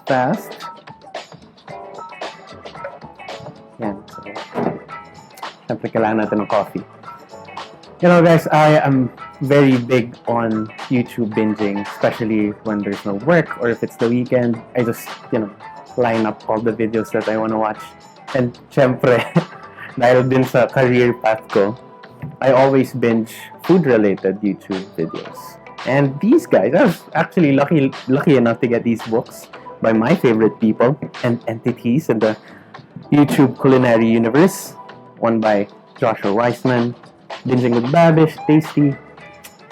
fast. Yan. So, syempre kailangan natin ng coffee. You know, guys, I am very big on YouTube binging, especially when there's no work or if it's the weekend. I just, line up all the videos that I want to watch. And syempre, dahil din sa career path ko, I always binge food-related YouTube videos. And these guys, I was actually lucky enough to get these books by my favorite people and entities in the YouTube culinary universe. One by Joshua Weissman, Binging with Babish, Tasty,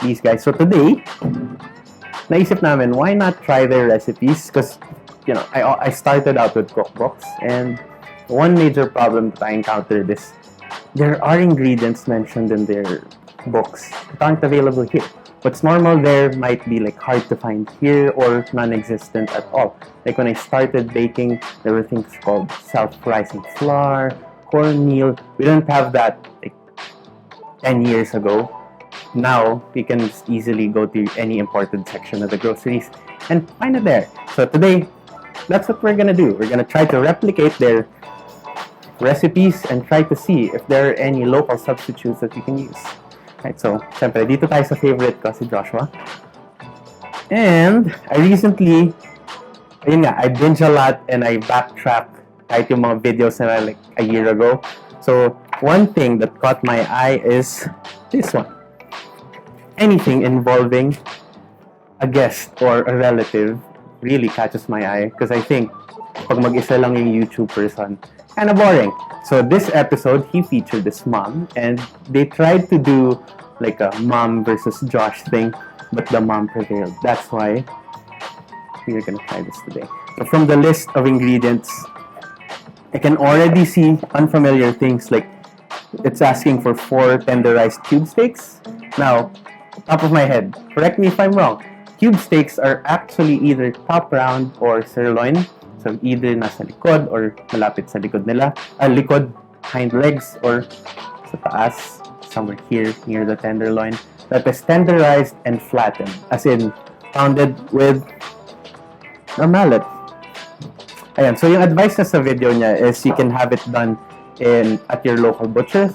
these guys. So today, naisip namin, why not try their recipes? Because, I started out with cookbooks, and one major problem that I encountered is there are ingredients mentioned in their books that aren't available here. What's normal there might be like hard to find here or non-existent at all. Like when I started baking, there were things called self-rising flour, cornmeal. We didn't have that like 10 years ago. Now, we can just easily go to any imported section of the groceries and find it there. So today, that's what we're gonna do. We're gonna try to replicate their recipes and try to see if there are any local substitutes that you can use. Right, so, syempre, dito tayo sa favorite ko, si Joshua. And, I recently, I binge a lot and I backtrack kahit yung mga videos na like a year ago. So, one thing that caught my eye is this one. Anything involving a guest or a relative really catches my eye because I think pag mag-isa lang yung YouTube person, kind of boring. So this episode, he featured this mom and they tried to do like a mom versus Josh thing, but the mom prevailed. That's why we're gonna try this today. So from the list of ingredients, I can already see unfamiliar things like it's asking for 4 tenderized cube steaks. Now, top of my head, correct me if I'm wrong, cube steaks are actually either top round or sirloin. So either nasa likod or malapit sa likod nila. Likod, hind legs, or sa taas, somewhere here near the tenderloin. That is tenderized and flattened, as in pounded with a mallet. Ayan, so yung advice na sa video niya is you can have it done at your local butchers.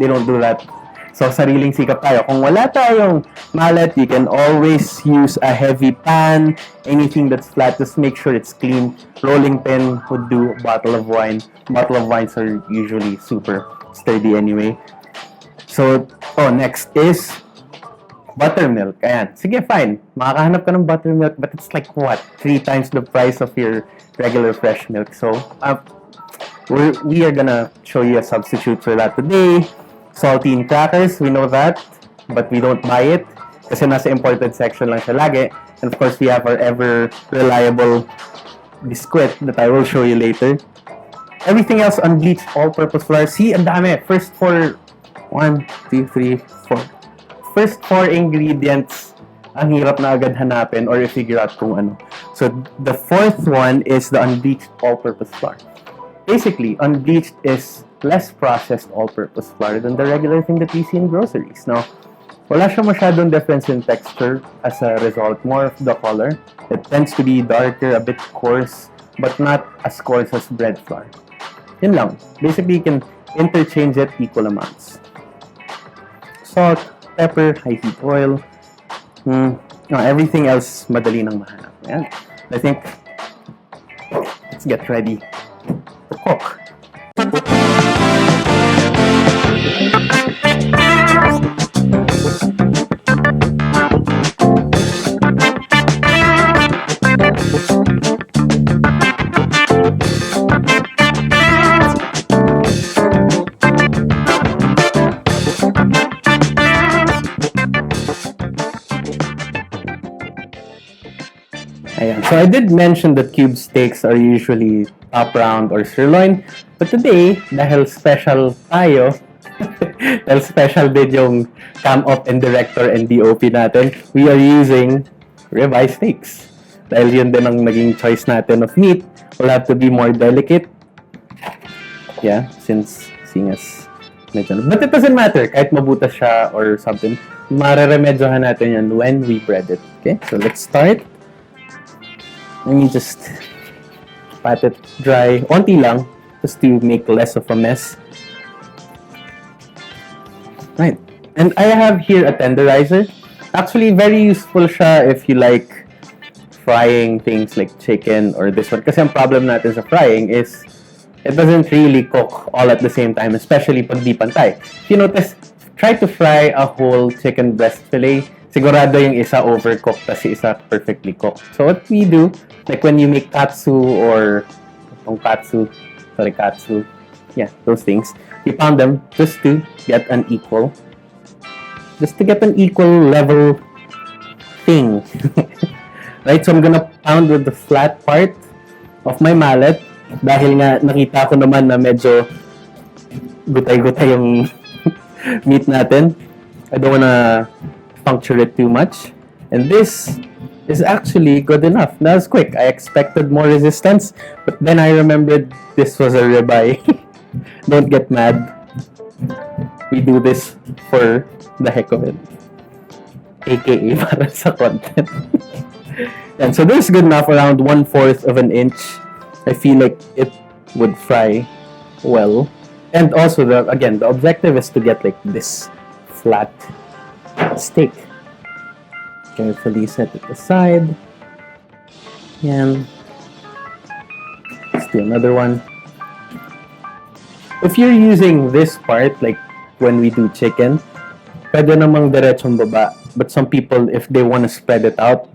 They don't do that. So, sariling sikap tayo. Kung wala tayong mallet, you can always use a heavy pan, anything that's flat, just make sure it's clean. Rolling pin would do a bottle of wine. Bottle of wines are usually super sturdy anyway. So, next is buttermilk. Ayan. Sige, fine. Makakahanap ka ng buttermilk, but it's like, 3 times the price of your regular fresh milk. So, we are gonna show you a substitute for that today. Saltine crackers, we know that, but we don't buy it kasi nasa imported section lang siya lagi. And of course, we have our ever reliable biscuit that I will show you later. Everything else unbleached all-purpose flour. See, ang dami. First 4 ingredients ang hirap na agad hanapin or i-figure out kung ano. So, the 4th one is the unbleached all-purpose flour. Basically, unbleached is less processed all-purpose flour than the regular thing that we see in groceries. Now, wala siya masyadong difference in texture as a result. More of the color. It tends to be darker, a bit coarse, but not as coarse as bread flour. Yun lang. Basically, you can interchange it equal amounts. Salt, pepper, high heat oil. Everything else, madali nang mahanap. Ayan. I think, let's get ready to cook. Ayan. So I did mention that cube steaks are usually top round or sirloin. But today, dahil special tayo, dahil special din yung cam op and director and DOP natin, we are using ribeye steaks. Dahil yun din ang naging choice natin of meat, will have to be more delicate. Yeah, since seeing as medyo... But it doesn't matter, kahit mabutas siya or something, mareremedyohan natin yan when we bread it. Okay, so let's start. Let me just pat it dry. Onti lang, just to make less of a mess. Right. And I have here a tenderizer. Actually, very useful siya if you like frying things like chicken or this one. Kasi ang problem natin sa frying is it doesn't really cook all at the same time, especially pag di pantay. If you notice, try to fry a whole chicken breast fillet. Sigurado yung isa overcooked, tas yung isa perfectly cooked. So what we do, like when you make katsu or katsu, yeah, those things, you pound them just to get an equal level thing. Right, so I'm gonna pound with the flat part of my mallet dahil nga nakita ko naman na medyo gutay-gutay yung meat natin. I don't wanna puncture it too much. And this is actually good enough. That was quick. I expected more resistance, but then I remembered this was a ribeye. Don't get mad. We do this for the heck of it. AKA para sa content. And so this is good enough, around 1/4 of an inch. I feel like it would fry well. And also, the objective is to get like this flat steak. Carefully set it aside. And let's do another one. If you're using this part, like when we do chicken, pwede namang diretsong baba. But some people, if they want to spread it out,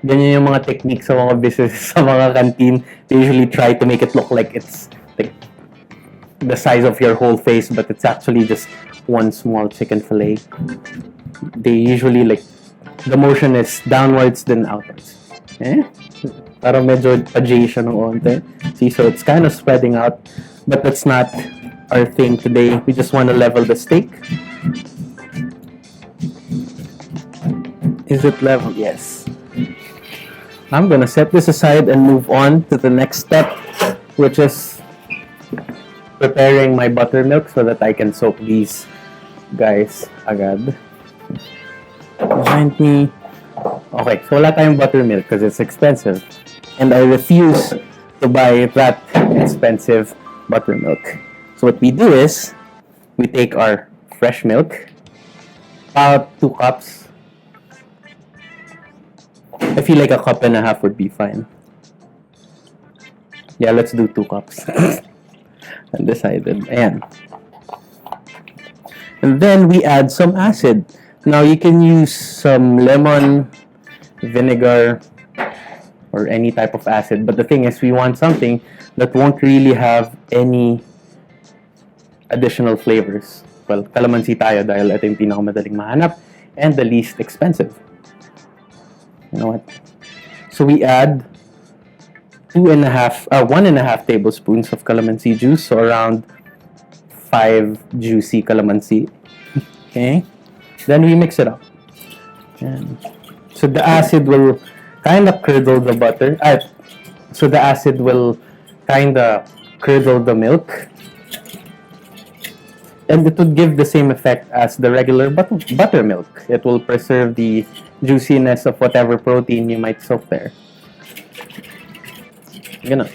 ganyan yung mga techniques sa mga businesses, sa mga canteen. They usually try to make it look like it's like the size of your whole face, but it's actually just one small chicken fillet. They usually like, the motion is downwards then outwards. Parang medyo pa-J siya ng onte. See, so it's kind of spreading out, but that's not our thing today. We just want to level the steak. Is it level? Yes. I'm gonna set this aside and move on to the next step, which is preparing my buttermilk so that I can soak these guys agad. Behind me. Okay, so wala tayong buttermilk because it's expensive. And I refuse to buy that expensive buttermilk. So what we do is, we take our fresh milk, about 2 cups. I feel like 1.5 cups would be fine. Yeah, let's do 2 cups. Undecided. Ayan. And then we add some acid. Now you can use some lemon, vinegar, or any type of acid. But the thing is, we want something that won't really have any additional flavors. Well, calamansi tayo dahil ito yung pinakamadaling mahanap and the least expensive. You know what? So we add 1.5 tablespoons of calamansi juice, so around 5 juicy calamansi. Okay, then we mix it up. And so the acid will kind of curdle the butter. So the acid will kind of curdle the milk, and it would give the same effect as the regular buttermilk. It will preserve the juiciness of whatever protein you might soak there. Ganun.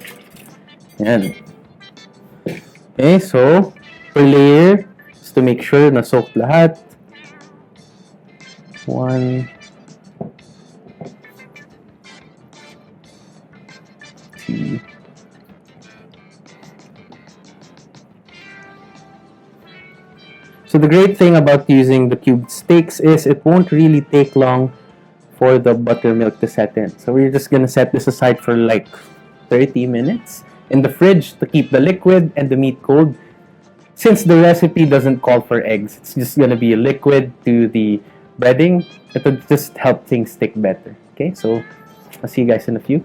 Yan. Okay, so per layer, just to make sure na soaked lahat. 1, 2. So the great thing about using the cubed steaks is it won't really take long for the buttermilk to set in. So we're just gonna set this aside for like 30 minutes in the fridge to keep the liquid and the meat cold. Since the recipe doesn't call for eggs, it's just gonna be a liquid to the breading. It will just help things stick better. Okay, so I'll see you guys in a few.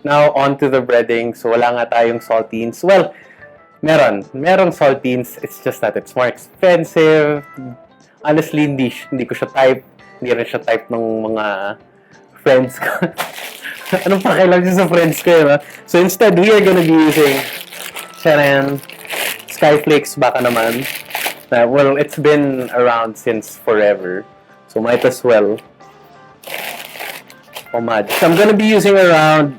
Now on to the breading. So wala nga tayong saltines. Well, merong saltines. It's just that it's more expensive. Honestly, hindi ko siya type. Hindi rin siya type ng mga friends ko. Anong pakialam siya sa friends ko, yun, ha? So instead, we are gonna be using Skyflakes baka naman. Well, it's been around since forever. So might as well homage. So I'm gonna be using around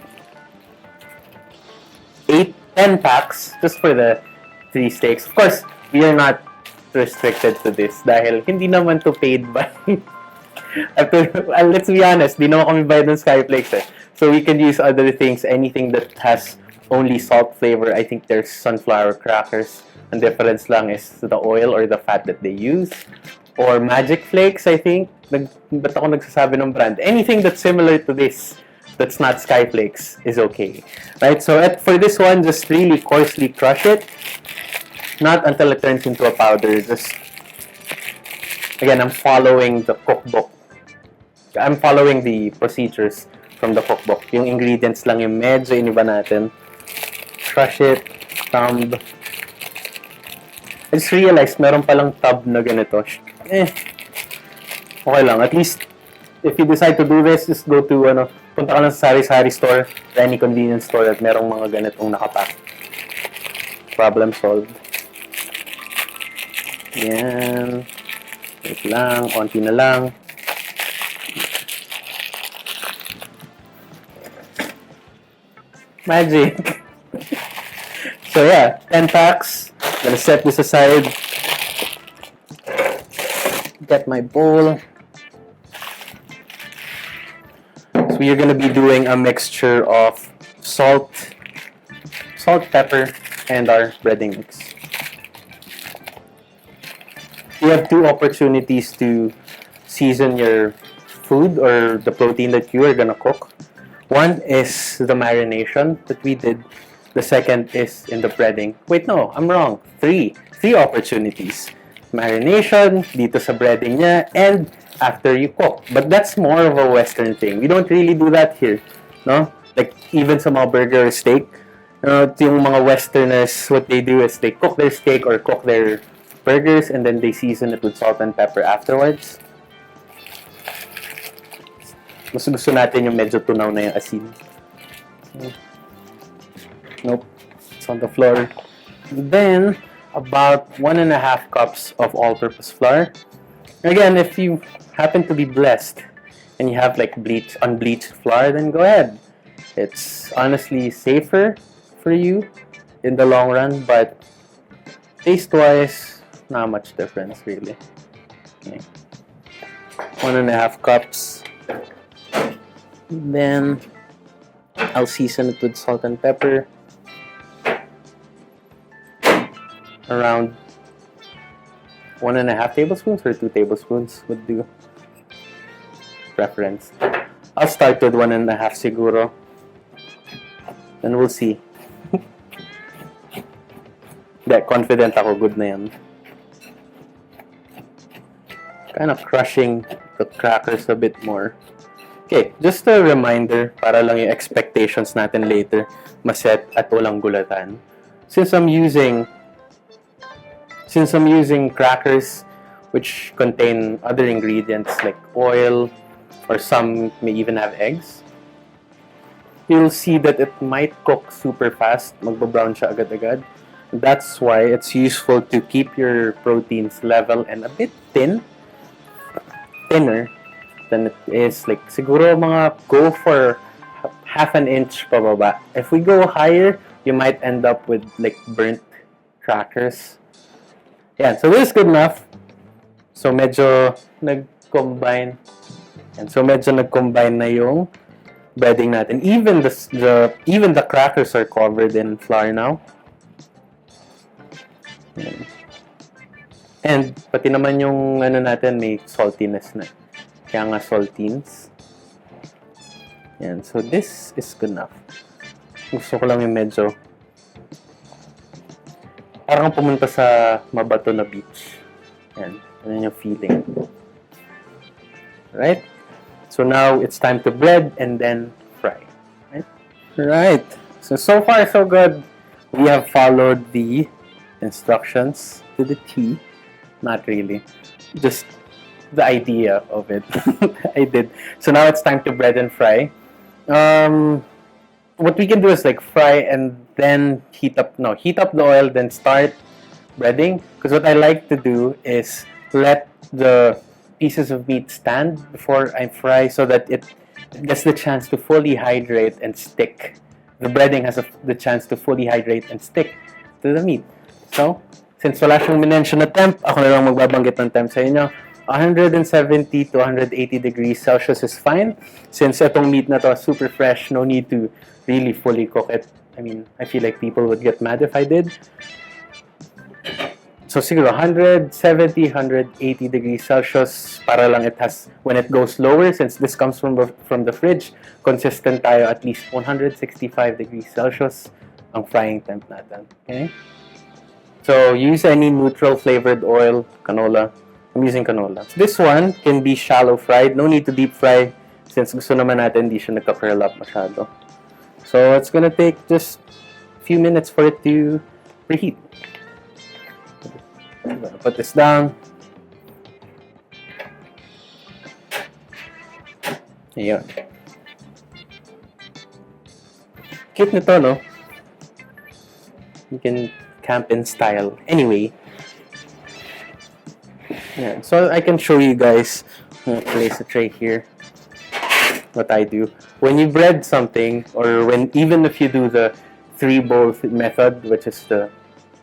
8-10 packs just for the 3 steaks. Of course, we are not restricted to this dahil hindi naman to paid by let's be honest, di naman kami bayad ng Skyflakes eh. So we can use other things, anything that has only salt flavor. I think there's sunflower crackers. Ang difference lang is the oil or the fat that they use. Or Magic Flakes, I think. Ba't ako nagsasabi ng brand? Anything that's similar to this, that's not Skyflakes, is okay. Right? So for this one, just really coarsely crush it. Not until it turns into a powder. Just, again, I'm following the cookbook. I'm following the procedures from the cookbook. Yung ingredients lang yung medyo iniba natin. Crush it, thumb. I just realized meron palang tub na ganito. Okay lang. At least, if you decide to do this, just go to, punta ka lang sa sari-sari store, or any convenience store at merong mga ganitong nakapack. Problem solved. Yan. Wait lang. Konti na lang. Magic. So yeah, 10 packs. I'm gonna set this aside. Get my bowl. So we're gonna be doing a mixture of salt, pepper, and our breading mix. You have 2 opportunities to season your food or the protein that you are gonna cook. One is the marination that we did. The second is in the breading. Wait, no, I'm wrong. 3 opportunities. Marination, dito sa breading niya, and after you cook. But that's more of a Western thing. We don't really do that here, no? Like, even sa mga burger or steak, yung mga Westerners, what they do is they cook their steak or cook their burgers and then they season it with salt and pepper afterwards. Mas gusto natin yung medyo tunaw na yung asin. Nope. It's on the floor. Then, about 1.5 cups of all-purpose flour. Again, if you happen to be blessed and you have like unbleached flour, then go ahead. It's honestly safer for you in the long run, but taste-wise, not much difference really. Okay. 1.5 cups. Then I'll season it with salt and pepper. Around 1.5 tablespoons or 2 tablespoons would do. Preference. I'll start with 1.5 siguro. Then we'll see. Confident ako, good na yan. Kind of crushing the crackers a bit more. Okay, just a reminder para lang yung expectations natin later maset at walang gulatan. Since I'm using crackers which contain other ingredients like oil or some may even have eggs, you'll see that it might cook super fast. Magba-brown siya agad-agad. That's why it's useful to keep your proteins level and a bit thinner than it is. Like, siguro go for half an inch pababa. If we go higher, you might end up with like burnt crackers. Yeah, so this is good enough. So medyo nag-combine. And so medyo nag-combine na yung breading natin. Even the crackers are covered in flour now. And pati naman yung natin may saltiness na. Kaya nga saltines. Yan. So this is good enough. Gusto ko lang yung medyo parang pumunta sa mabato na beach. Yan. Yan yung feeling. Right? So now it's time to bread and then fry. Right. So far so good. We have followed the instructions to the T. Not really. Just the idea of it. I did. So now it's time to bread and fry. What we can do is like fry and then heat up the oil, then start breading. Because what I like to do is let the pieces of meat stand before I fry so that it gets the chance to fully hydrate and stick. The breading has the chance to fully hydrate and stick to the meat. So, since wala siyang minention na temp, ako na lang magbabanggit ng temp sa inyo. 170 to 180 degrees Celsius is fine. Since itong meat na to super fresh, no need to really fully cook it. I mean, I feel like people would get mad if I did. So siguro 170, 180 degrees Celsius para lang it has, when it goes lower, since this comes from the fridge, consistent tayo at least 165 degrees Celsius ang frying temp natin. Okay? So use any neutral flavored oil, canola. I'm using canola. This one can be shallow fried. No need to deep fry since gusto naman natin hindi siya nagka-curl up masyado. So it's gonna take just a few minutes for it to preheat. I'm gonna put this down. Ayan. Cute nito, no? You can camp in style. Anyway. Yeah, so I can show you guys. I'm gonna place a tray here. What I do. When you bread something, or even if you do the 3-bowl method, which is the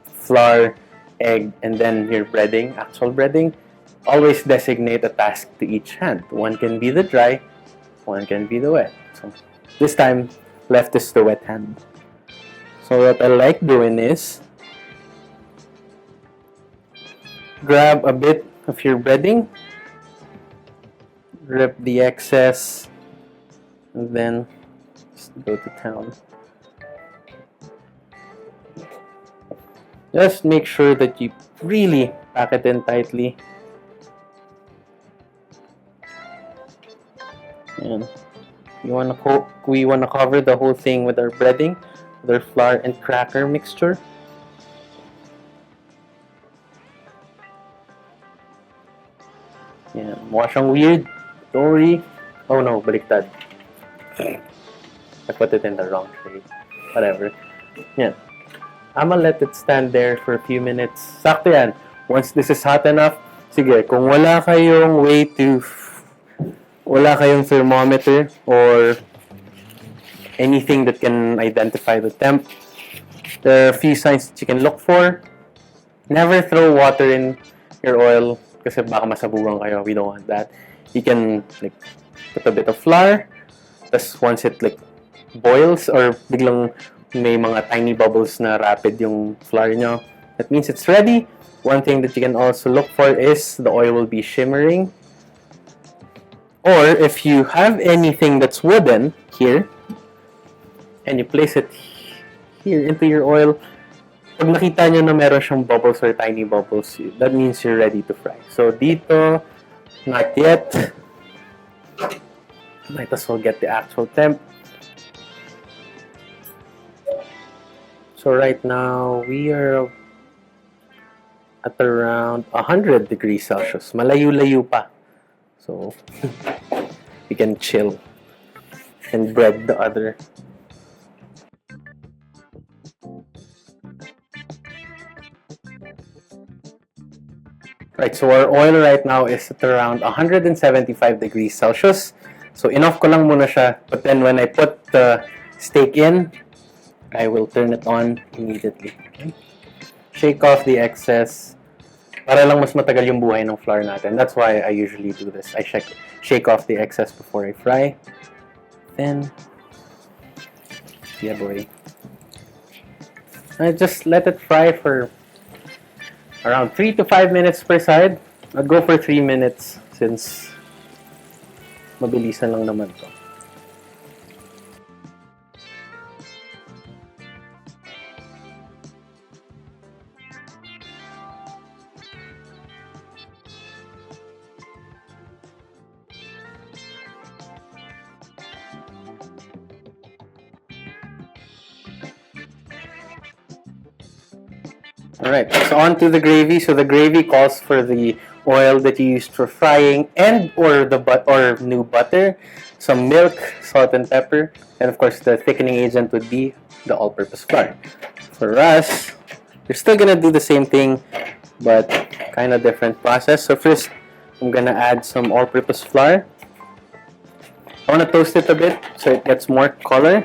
flour, egg, and then your breading, actual breading, always designate a task to each hand. One can be the dry, one can be the wet. So this time, left is the wet hand. So what I like doing is grab a bit of your breading, rip the excess, and then just go to town. Just make sure that you really pack it in tightly. And we wanna cover the whole thing with our breading, with our flour and cracker mixture. Yeah, mukha siyang weird. Don't worry. Oh no, baliktad. I put it in the wrong tray. Whatever. Yeah. I'm gonna let it stand there for a few minutes. Sakto yan. Once this is hot enough, sige, kung wala kayong thermometer or anything that can identify the temp, there are a few signs that you can look for. Never throw water in your oil kasi baka masabugan kayo. We don't want that. You can like put a bit of flour. Tapos once it like boils or biglang may mga tiny bubbles na rapid yung flour nyo, that means it's ready. One thing that you can also look for is the oil will be shimmering. Or if you have anything that's wooden here, and you place it here into your oil, pag nakita nyo na meron siyang bubbles or tiny bubbles, that means you're ready to fry. So dito, not yet. Might as well get the actual temp. So right now, we are at around 100 degrees Celsius. Malayo-layo pa. So, we can chill and bread the other. Right, so our oil right now is at around 175 degrees Celsius. So, enough ko lang muna siya. But then when I put the steak in, I will turn it on immediately. Okay? Shake off the excess para lang mas matagal yung buhay ng flour natin. That's why I usually do this. I shake off the excess before I fry. Then, yeah boy. I just let it fry for around 3 to 5 minutes per side. I'd go for 3 minutes since mabilisan lang naman to. Alright, so on to the gravy. So the gravy calls for the oil that you used for frying and or new butter, some milk, salt and pepper, and of course the thickening agent would be the all-purpose flour. For us, we're still gonna do the same thing, but kind of different process. So first, I'm gonna add some all-purpose flour. I want to toast it a bit so it gets more color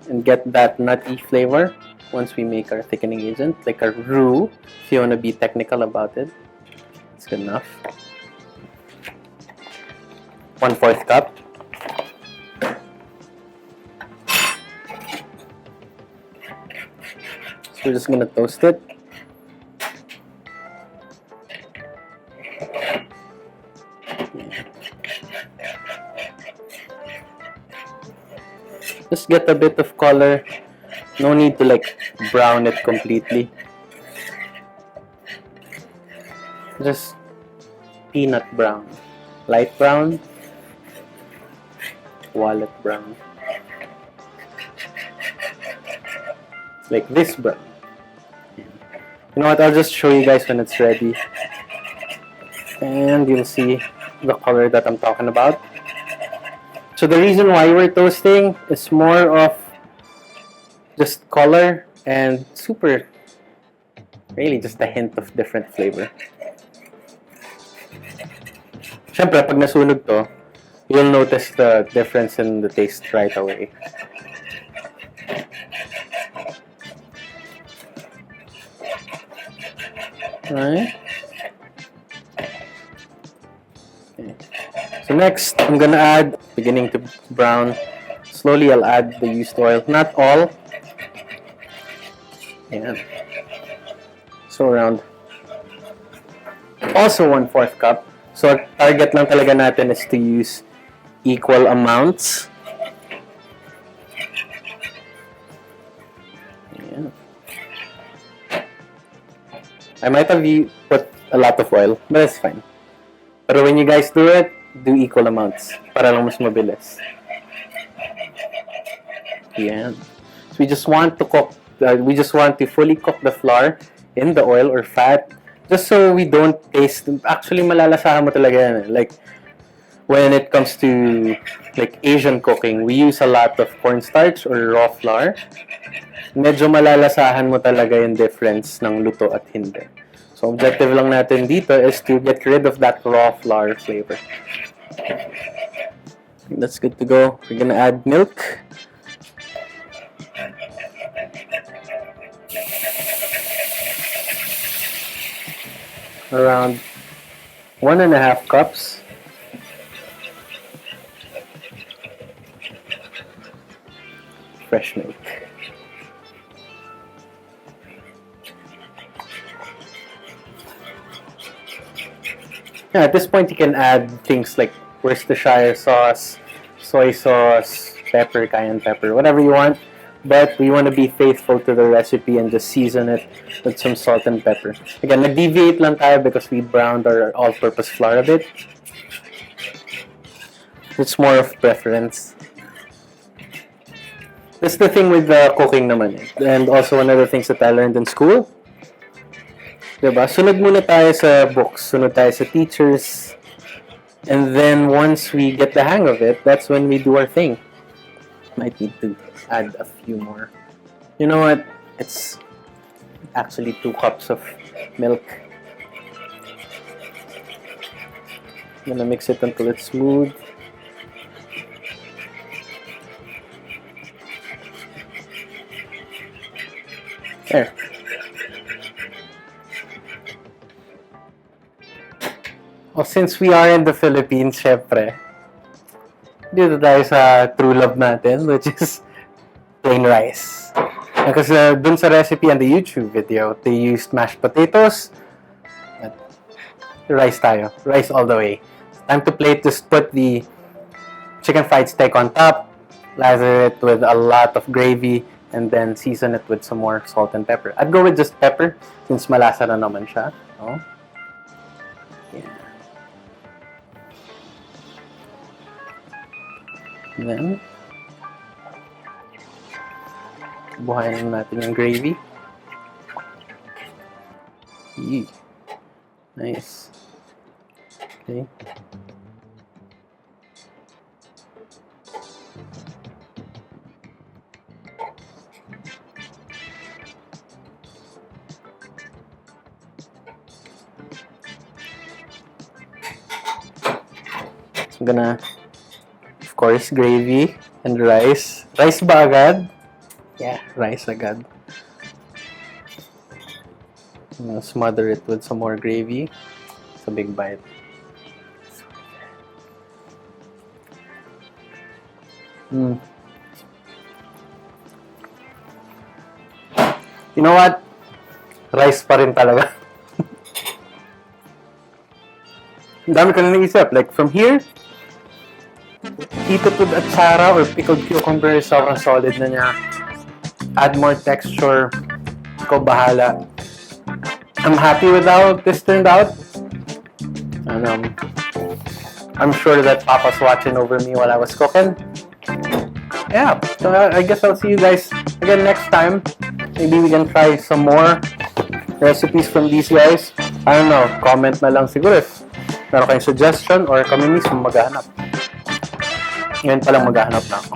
and get that nutty flavor once we make our thickening agent, like a roux, if you want to be technical about it. It's good enough. 1/4 cup. So we're just going to toast it. Just get a bit of color. No need to like brown it completely. Just peanut brown. Light brown. Wallet brown. Like this brown. You know what? I'll just show you guys when it's ready. And you'll see the color that I'm talking about. So the reason why we're toasting is more of just color and super, really just a hint of different flavor. Siyempre, pag nasunog to, you'll notice the difference in the taste right away. Right? Okay. So next, I'm gonna add, beginning to brown. Slowly, I'll add the used oil. Not all. Yeah. So around. Also 1/4 cup. So target lang talaga natin is to use equal amounts. Yeah. I might have put a lot of oil, but it's fine. Pero when you guys do it, do equal amounts para lang mas mabilis. Yeah. So we just want to cook. We just want to fully cook the flour in the oil or fat, just so we don't taste. Actually, malalasahan mo talaga yan. Like when it comes to like Asian cooking, we use a lot of cornstarch or raw flour. Medyo malalasahan mo talaga yung difference ng luto at hindi. So objective lang natin dito is to get rid of that raw flour flavor. That's good to go. We're gonna add milk. Around 1.5 cups. Fresh milk. Yeah, at this point you can add things like Worcestershire sauce, soy sauce, pepper, cayenne pepper, whatever you want. But we want to be faithful to the recipe and just season it with some salt and pepper. Again, nag-deviate lang tayo because we browned our all-purpose flour a bit. It's more of preference. That's the thing with cooking naman eh. And also one of the things that I learned in school. Diba? Sunod muna tayo sa books, sunod tayo sa teachers. And then once we get the hang of it, that's when we do our thing. Might need to add a few more. You know what? It's actually 2 cups of milk. I'm gonna mix it until it's smooth. There. Well, since we are in the Philippines, syempre, dito tayo sa true love natin, which is plain rice. Kasi dun sa recipe and the YouTube video, they used mashed potatoes. At rice tayo. Rice all the way. Time to plate. Just put the chicken fried steak on top, lather it with a lot of gravy, and then season it with some more salt and pepper. I'd go with just pepper, since malasa na naman siya. Oh. Yeah. Then, buhayin natin yung gravy. Yee. Nice. Okay. I'm gonna, of course, gravy and rice. Rice ba agad? Yeah, rice agad. Smother it with some more gravy. It's a big bite. You know what? Rice pa rin talaga. Ang dami ko na naisip. Like, from here, eat it with atsara or pickled cucumber. Sobrang solid na niya. Add more texture. Ikaw bahala. I'm happy with how this turned out. And I'm sure that Papa's watching over me while I was cooking. Yeah, so I guess I'll see you guys again next time. Maybe we can try some more recipes from these guys. I don't know, comment na lang siguro if meron kayong suggestion or kami mismo maghahanap. Ngayon palang maghahanap na ako.